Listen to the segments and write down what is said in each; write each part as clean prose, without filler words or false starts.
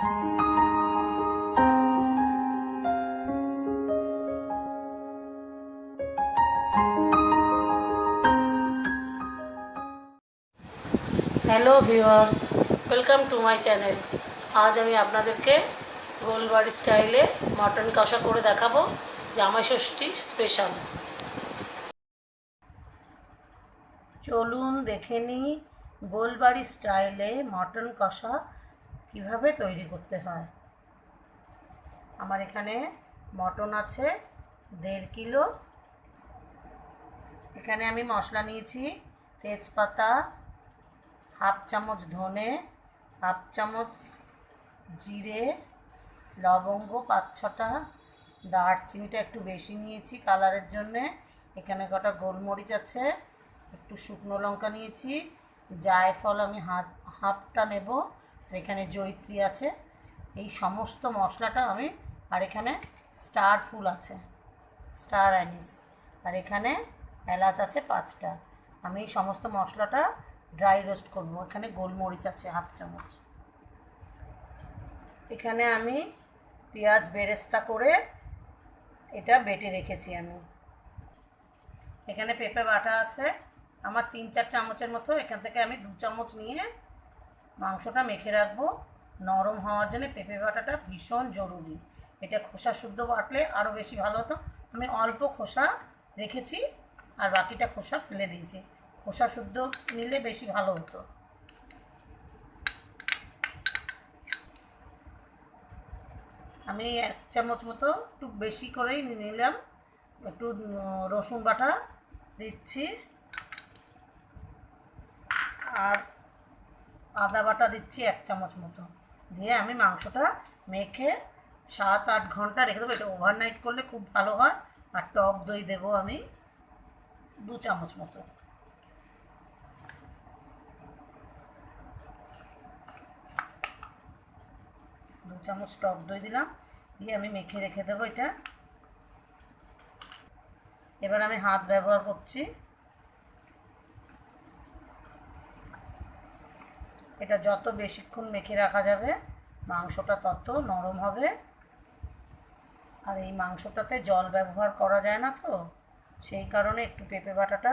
Hello viewers, welcome to my channel. আজ আমি আপনাদেরকে গোলবাড়ি স্টাইলে মটন কষা করে দেখাবো, জামাই ষষ্ঠী স্পেশাল। চলুন দেখে নিই গোলবাড়ি স্টাইলে মটন কষা কিভাবে তৈরি করতে হয়। আমার এখানে মটন আছে 1.5 কিলো। এখানে আমি মশলা নিয়েছি তেজপাতা, হাফ চামচ ধনে, হাফ চামচ জিরে, লবঙ্গ 5-6টা, দারচিনিটা একটু বেশি নিয়েছি কালারের জন্যে। এখানে কটা গোলমরিচ আছে, একটু শুকনো লঙ্কা নিয়েছি, জায়ফল আমি হাফটা নেব, এখানে জয়িত্রী আছে। এই সমস্ত মশলাটা আমি, আর এখানে স্টার ফুল আছে, স্টার অ্যানিস, আর এখানে এলাচ আছে 5টা। আমি এই সমস্ত মশলাটা ড্রাই রোস্ট করব। এখানে গোলমরিচ আছে হাফ চামচ। এখানে আমি পেঁয়াজ বেরেস্তা করে এটা বেটে রেখেছি। আমি এখানে পেঁপে বাটা আছে আমার 3-4 চামচের মতো। এখান থেকে আমি 2 চামচ নিয়ে মাংসটা মেখে রাখবো নরম হওয়ার জন্য। পেঁপে বাটাটা ভীষণ জরুরি, এটা খোসা শুদ্ধ বাটলে আরও বেশি ভালো হতো। আমি অল্প খোসা রেখেছি আর বাকিটা খোসা ফেলে দিয়েছি। খোসা শুদ্ধ নিলে বেশি ভালো হতো। আমি 1 চামচ মতো একটু বেশি করেই নিলাম। একটু রসুন বাটা দিচ্ছি আর আদা বাটা দিচ্ছি 1 চামচ মতো। দিয়ে আমি মাংসটা মেখে 7-8 ঘন্টা রেখে দেবো। এটা ওভারনাইট করলে খুব ভালো হয়। আর টক দই দেবো আমি 2 চামচ মতো। দু চামচ টক দই দিলাম, দিয়ে আমি মেখে রেখে দেবো এটা। এবার আমি হাত ব্যবহার করছি। এটা যত বেশিক্ষণ মেখে রাখা যাবে মাংসটা তত নরম হবে। আর এই মাংসটাতে জল ব্যবহার করা যায় না, তো সেই কারণে একটু পেঁপে বাটাটা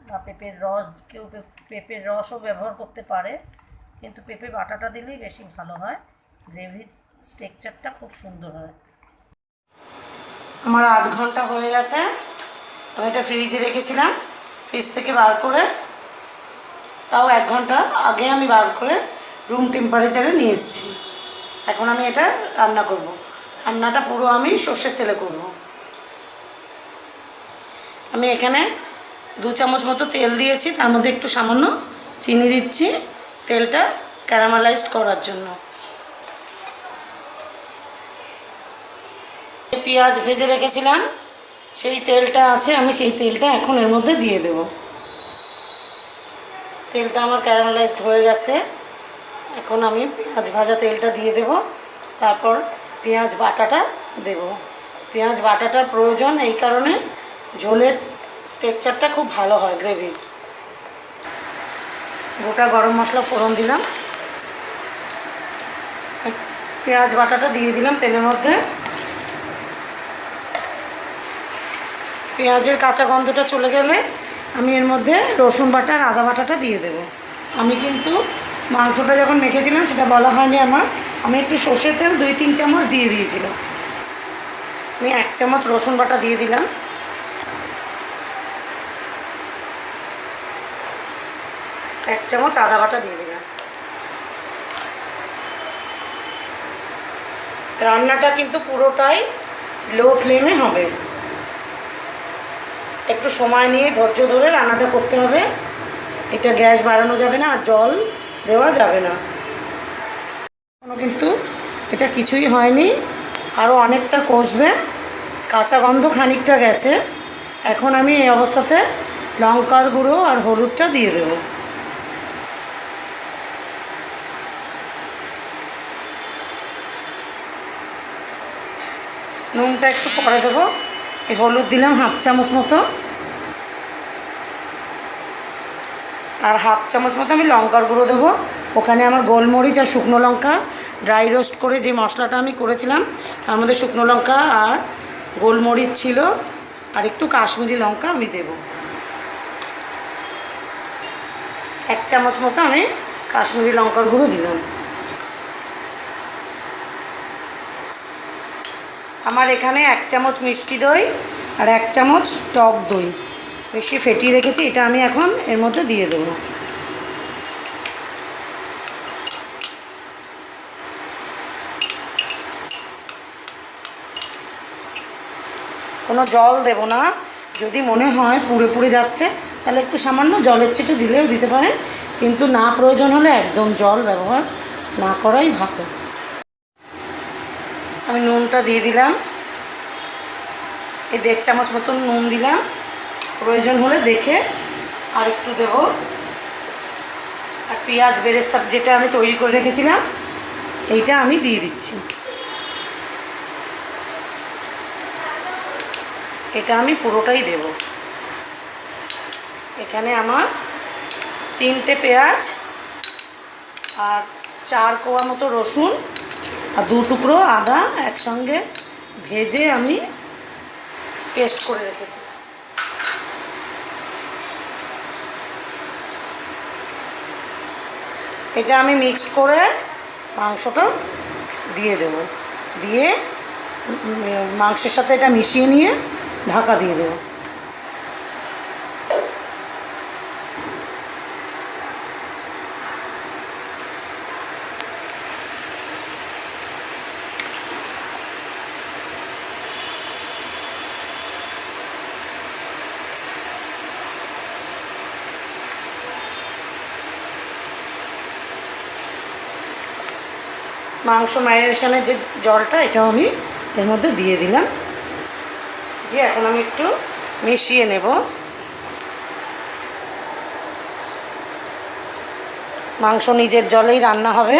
বা পেঁপের রস, কেউ পেঁপের রসও ব্যবহার করতে পারে, কিন্তু পেঁপে বাটাটা দিলেই বেশি ভালো হয়। গ্রেভির টেক্সচারটা খুব সুন্দর হয়। আমার 8 ঘন্টা হয়ে গেছে। আমি এটা ফ্রিজে রেখেছিলাম, ফ্রিজ থেকে বার করে, তাও 1 ঘন্টা আগে আমি বার করে রুম টেম্পারেচারে নিয়ে এসেছি। এখন আমি এটা রান্না করব। রান্নাটা পুরো আমি সর্ষের তেলে করব। আমি এখানে 2 চামচ মতো তেল দিয়েছি, তার মধ্যে একটু সামান্য চিনি দিচ্ছি তেলটা ক্যারামেলাইজড করার জন্য। পেঁয়াজ ভেজে রেখেছিলাম, সেই তেলটা আছে, আমি সেই তেলটা এখন এর মধ্যে দিয়ে দেব। তেলটা আমার ক্যারামেলাইজড হয়ে গেছে। এখন আমি পেঁয়াজ ভাজা তেলটা দিয়ে দেব, তারপর পেঁয়াজ বাটাটা দেব। পেঁয়াজ বাটাটার প্রয়োজন এই কারণে, ঝোলের টেক্সচারটা খুব ভালো হয় গ্রেভি। গোটা গরম মশলা ফোড়ন দিলাম, পেঁয়াজ বাটাটা দিয়ে দিলাম তেলের মধ্যে। পেঁয়াজের কাঁচা গন্ধটা চলে গেলে আমি এর মধ্যে রসুন বাটা আর আদা বাটাটা দিয়ে দেব। আমি কিন্তু মাংসটা যখন মেখেছিলাম সেটা বলা হয়নি আমার, আমি একটু সর্ষের তেল 2-3 চামচ দিয়ে দিয়েছিলাম। আমি 1 চামচ রসুন বাটা দিয়ে দিলাম, 1 চামচ আদা বাটা দিয়ে দিলাম। রান্নাটা কিন্তু পুরোটাই লো ফ্লেমে হবে। একটু সময় নিয়ে ধৈর্য ধরে রান্নাটা করতে হবে। এটা গ্যাস বাড়ানো যাবে না আর জল দেওয়া যাবে না। কিন্তু এটা কিছুই হয়নি, আরও অনেকটা কষবে। কাঁচা গন্ধ খানিকটা গেছে। এখন আমি এই অবস্থাতে লঙ্কার গুঁড়ো আর হলুদটা দিয়ে দেব। নুনটা একটু পরে দেবো। এই হলুদ দিলাম হাফ চামচ মতো, আর হাফ চামচ মতো আমি লঙ্কার গুঁড়ো দেবো। ওখানে আমার গোলমরিচ আর শুকনো লঙ্কা ড্রাই রোস্ট করে যে মশলাটা আমি করেছিলাম তার মধ্যে শুকনো লঙ্কা আর গোলমরিচ ছিল, আর একটু কাশ্মীরি লঙ্কা আমি দেব। 1 চামচ মতো আমি কাশ্মীরি লঙ্কার গুঁড়ো দিলাম। আমার এখানে 1 চামচ মিষ্টি দই আর 1 চামচ টক দই বেশি ফেটিয়ে রেখেছি, এটা আমি এখন এর মধ্যে দিয়ে দেবো। কোনো জল দেব না, যদি মনে হয় পুড়ে পুড়ে যাচ্ছে তাহলে একটু সামান্য জলের ছিটে দিলেও দিতে পারেন, কিন্তু না প্রয়োজন হলে একদম জল ব্যবহার না করাই ভালো। আমি নুনটা দিয়ে দিলাম, এই 1.5 চামচ মতন নুন দিলাম, প্রয়োজন হলে দেখে আর একটু দেব। আর পেঁয়াজ বেরেস্তা যেটা আমি তৈরি করে রেখেছিলাম এইটা আমি দিয়ে দিচ্ছি। এটা আমি পুরোটাই দেব। এখানে আমার 3টে পেঁয়াজ আর 4 কোয়া মতো রসুন আর 2 টুকরো আদা একসঙ্গে ভেজে আমি পেস্ট করে রেখেছি। এটা আমি মিক্সড করে মাংসটা দিয়ে দেব, দিয়ে মাংসের সাথে এটা মিশিয়ে নিয়ে ঢাকা দিয়ে দেব। মাংস ম্যারিনেশনের যে জলটা এটাও আমি এর মধ্যে দিয়ে দিলাম, দিয়ে এখন আমি একটু মিশিয়ে নেব। মাংস নিজের জলেই রান্না হবে,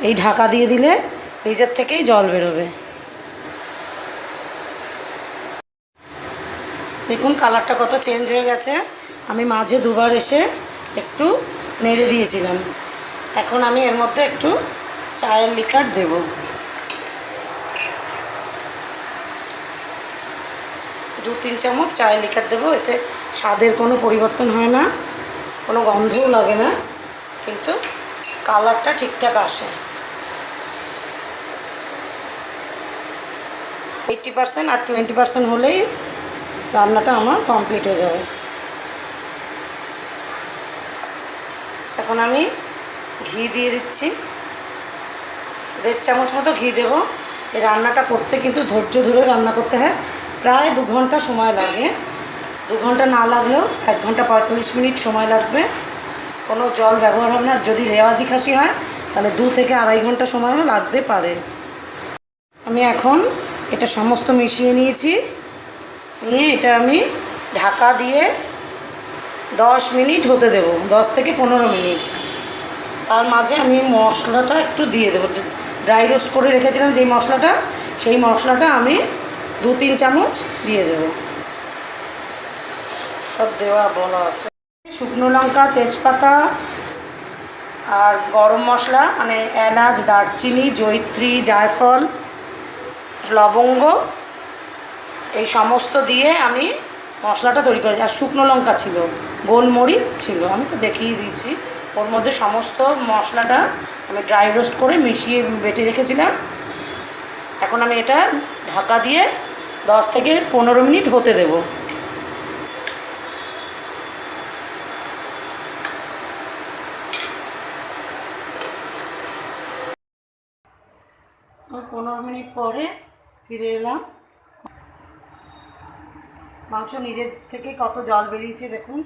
এই ঢাকা দিয়ে দিলে নিজের থেকেই জল বেরোবে। দেখুন কালারটা কত চেঞ্জ হয়ে গেছে। আমি মাঝে দুবার এসে একটু নেড়ে দিয়েছিলাম। এখন আমি এর মধ্যে একটু চায়ের লিকার দেব। দু 3 চামচ চায়ের লিকার দেবো, এতে স্বাদের কোনো পরিবর্তন হয় না, কোনো গন্ধও লাগে না, কিন্তু কালারটা ঠিকঠাক আসে। 80% আর 20% হলেই রান্নাটা আমার কমপ্লিট হয়ে যাবে। এখন আমি ঘি দিয়ে দিচ্ছি, 1.5 চামচ মতো ঘি দেব। এই রান্নাটা করতে কিন্তু ধৈর্য ধরে রান্না করতে হয়, প্রায় 2 ঘন্টা সময় লাগে। 2 ঘন্টা না লাগলেও 1 ঘন্টা 45 মিনিট সময় লাগবে। কোনো জল ব্যবহার হবে না। যদি রেওয়াজি খাসি হয় তাহলে 2 থেকে 2.5 ঘন্টা সময়ও লাগতে পারে। আমি এখন এটা সমস্ত মিশিয়ে নিয়েছি, নিয়ে এটা আমি ঢাকা দিয়ে 10 মিনিট হতে দেব, 10 থেকে 15 মিনিট। তার মাঝে আমি মশলাটা একটু দিয়ে দেবো, ড্রাই রোস্ট করে রেখেছিলাম যেই মশলাটা, সেই মশলাটা আমি 2-3 চামচ দিয়ে দেব। সব দেওয়া বলা আছে। শুকনো লঙ্কা, তেজপাতা আর গরম মশলা মানে এলাচ, দারচিনি, জয়িত্রী, জায়ফল, লবঙ্গ এই সমস্ত দিয়ে আমি মশলাটা তৈরি করেছি। আর শুকনো লঙ্কা ছিল, গোলমরিচ ছিল, আমি তো দেখিয়ে দিয়েছি। ওর মধ্যে সমস্ত মশলাটা আমি ড্রাই রোস্ট করে মিশিয়ে বেটে রেখেছিলাম। এখন আমি এটা ঢাকা দিয়ে 10 থেকে 15 মিনিট হতে দেব। 15 মিনিট পরে ফিরে এলাম। মাংস নিজের থেকে কত জল বেরিয়েছে দেখুন।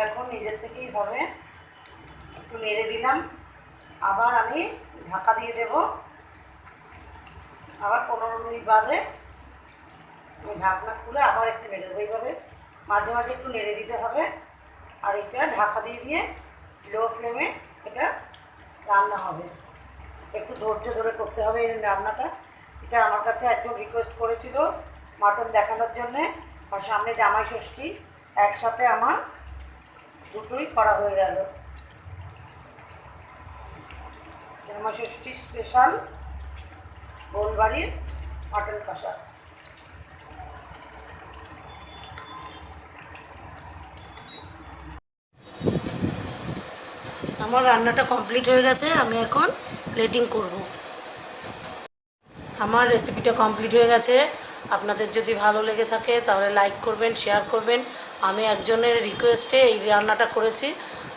এখন নিজের থেকেই হবে। একটু নেড়ে দিলাম, আবার আমি ঢাকা দিয়ে দেব। আবার 15 মিনিট বাদে আমি ঢাকনা খুলে আবার একটু নেড়ে দেবো। এইভাবে মাঝে মাঝে একটু নেড়ে দিতে হবে। আর এটা ঢাকা দিয়ে লো ফ্লেমে এটা রান্না হবে। একটু ধৈর্য ধরে করতে হবে এই রান্নাটা, এটা আমার কাছে একজন রিকোয়েস্ট করেছিল মাটন দেখানোর জন্যে, আর সামনে জামাই ষষ্ঠী, একসাথে আমার দুটোই করা হয়ে গেল। জামাই ষষ্ঠী স্পেশাল গোলবাড়ির মাটন কষা। আমার রান্নাটা কমপ্লিট হয়ে গেছে, আমি এখন প্লেটিং করব। আমার রেসিপিটা কমপ্লিট হয়ে গেছে। আপনাদের যদি ভালো লেগে থাকে তাহলে লাইক করবেন, শেয়ার করবেন। আমি একজনের রিকোয়েস্টে এই রান্নাটা করেছি।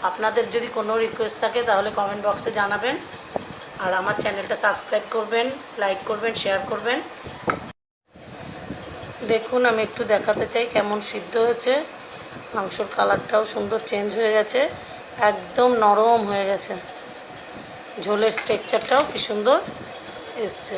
আপনাদের যদি কোনো রিকোয়েস্ট থাকে তাহলে কমেন্ট বক্সে জানাবেন। আর আমার চ্যানেলটা সাবস্ক্রাইব করবেন, লাইক করবেন, শেয়ার করবেন। দেখুন, আমি একটু দেখাতে চাই কেমন সিদ্ধ হয়েছে। মাংসর কালারটাও সুন্দর চেঞ্জ হয়ে গেছে, একদম নরম হয়ে গেছে। ঝোলের স্ট্রাকচারটাও কি সুন্দর এসছে।